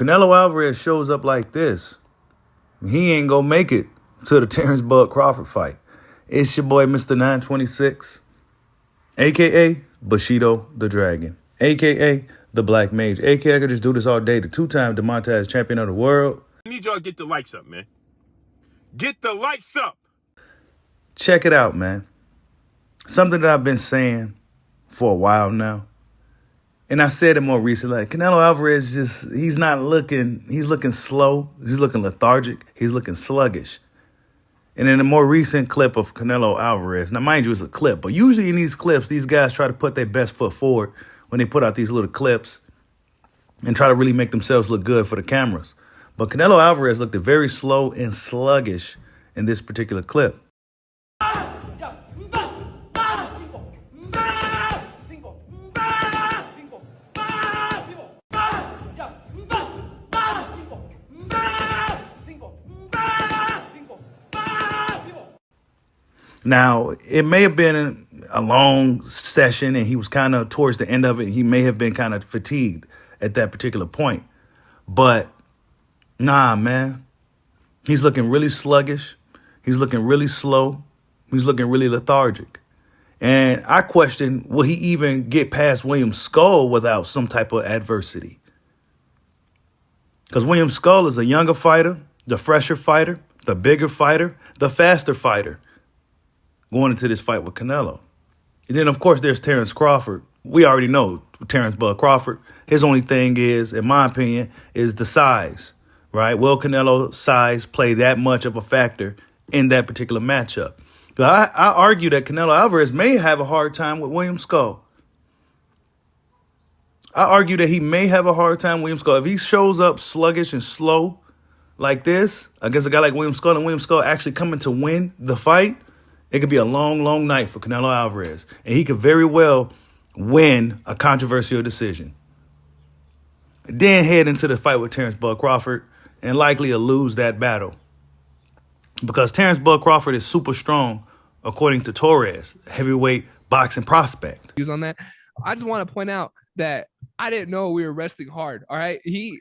Canelo Alvarez shows up like this, he ain't gonna make it to the Terence Bud Crawford fight. It's your boy, Mr. 926, a.k.a. Bushido the Dragon, a.k.a. the Black Mage, a.k.a. I could just do this all day, the two-time demonetized champion of the world. I need y'all to get the likes up, man. Get the likes up. Check it out, man. Something that I've been saying for a while now. And I said it more recently, like Canelo Alvarez he's looking slow. He's looking lethargic. He's looking sluggish. And in a more recent clip of Canelo Alvarez, now mind you, it's a clip, but usually in these clips, these guys try to put their best foot forward when they put out these little clips and try to really make themselves look good for the cameras. But Canelo Alvarez looked very slow and sluggish in this particular clip. Now, it may have been a long session and he was kind of towards the end of it. He may have been kind of fatigued at that particular point. But nah, man, he's looking really sluggish. He's looking really slow. He's looking really lethargic. And I question, will he even get past William Scull without some type of adversity? Because William Scull is a younger fighter, the fresher fighter, the bigger fighter, the faster fighter going into this fight with Canelo. And then, of course, there's Terence Crawford. We already know Terence Bud Crawford. His only thing is, in my opinion, is the size, right? Will Canelo's size play that much of a factor in that particular matchup? But I argue that Canelo Alvarez may have a hard time with William Scull. I argue that he may have a hard time with William Scull. If he shows up sluggish and slow like this against a guy like William Scull and William Scull actually coming to win the fight, it could be a long, long night for Canelo Alvarez. And he could very well win a controversial decision. Then head into the fight with Terence Bud Crawford and likely lose that battle. Because Terence Bud Crawford is super strong, according to Torres, heavyweight boxing prospect. He was on that. I just want to point out that I didn't know we were wrestling hard. All right. We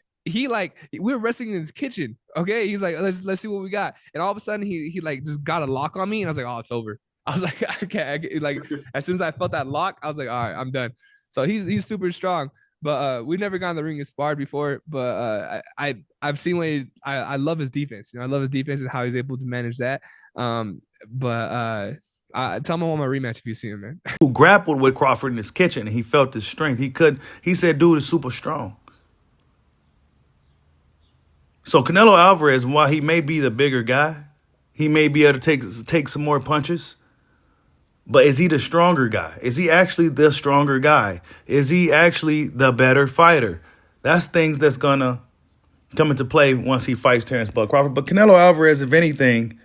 were wrestling in his kitchen. Okay. He's like, let's see what we got. And all of a sudden he like just got a lock on me. And I was like, oh, it's over. I was like, okay. Like as soon as I felt that lock, I was like, all right, I'm done. So he's super strong, but we've never gone in the ring and sparred before, but I've seen what I love his defense. You know, I love his defense and how he's able to manage that. Tell him I want my rematch if you see him, man. Who grappled with Crawford in his kitchen and he felt his strength. He said, dude is super strong. So Canelo Alvarez, while he may be the bigger guy, he may be able to take some more punches. But is he the stronger guy? Is he actually the stronger guy? Is he actually the better fighter? That's things that's going to come into play once he fights Terence Bud Crawford. But Canelo Alvarez, if anything,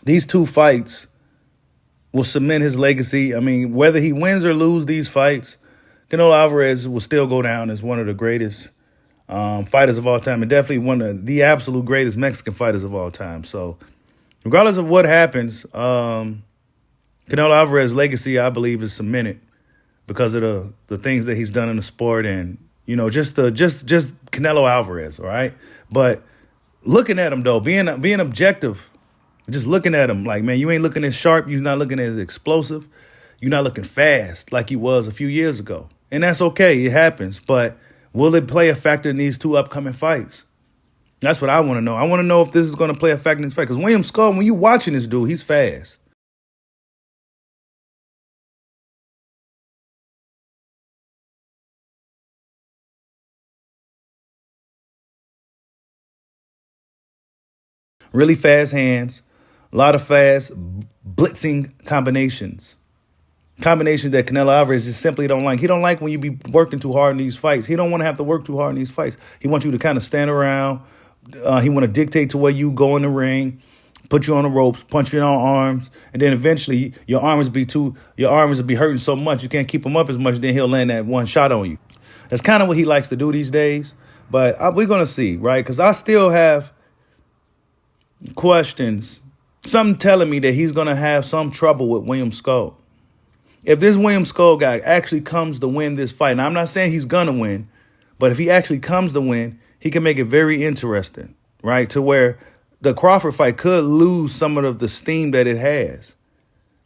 these two fights will cement his legacy. I mean, whether he wins or loses these fights, Canelo Alvarez will still go down as one of the greatest fighters of all time, and definitely one of the absolute greatest Mexican fighters of all time. So regardless of what happens, Canelo Alvarez's legacy, I believe, is cemented because of the things that he's done in the sport and, you know, just Canelo Alvarez, all right? But looking at him, though, being objective, just looking at him like, man, you ain't looking as sharp. You're not looking as explosive. You're not looking fast like he was a few years ago. And that's okay. It happens. But will it play a factor in these two upcoming fights? That's what I want to know. I want to know if this is going to play a factor in this fight. Because William Scull, when you're watching this dude, he's fast. Really fast hands, a lot of fast blitzing combinations. Combinations that Canelo Alvarez just simply don't like. He don't like when you be working too hard in these fights. He don't want to have to work too hard in these fights. He wants you to kind of stand around. He want to dictate to where you go in the ring, put you on the ropes, punch you on arms, and then eventually your arms will be hurting so much you can't keep them up as much. Then he'll land that one shot on you. That's kind of what he likes to do these days. But we're gonna see, right? Because I still have questions. Something telling me that he's gonna have some trouble with William Scull. If this William Scull guy actually comes to win this fight, and I'm not saying he's gonna win, But if he actually comes to win, he can make it very interesting, right? To where the Crawford fight could lose some of the steam that it has,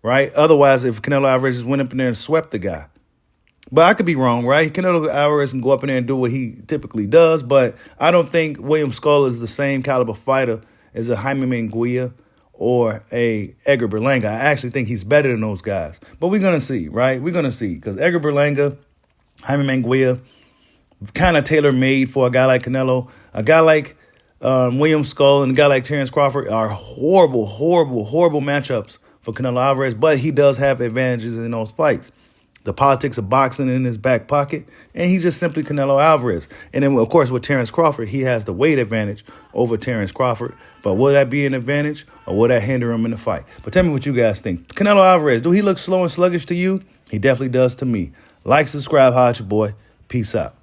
right? Otherwise, if Canelo Alvarez just went up in there and swept the guy. But I could be wrong, right? Canelo Alvarez can go up in there and do what he typically does, but I don't think William Scull is the same caliber fighter as a Jaime Munguia or a Edgar Berlanga. I actually think he's better than those guys. But we're going to see, right? We're going to see, because Edgar Berlanga, Jaime Munguia, kind of tailor-made for a guy like Canelo. A guy like William Scull and a guy like Terence Crawford are horrible, horrible, horrible matchups for Canelo Alvarez, but he does have advantages in those fights. The politics of boxing in his back pocket, and he's just simply Canelo Alvarez. And then, of course, with Terence Crawford, he has the weight advantage over Terence Crawford. But will that be an advantage, or will that hinder him in the fight? But tell me what you guys think. Canelo Alvarez, do he look slow and sluggish to you? He definitely does to me. Like, subscribe, holla at your boy. Peace out.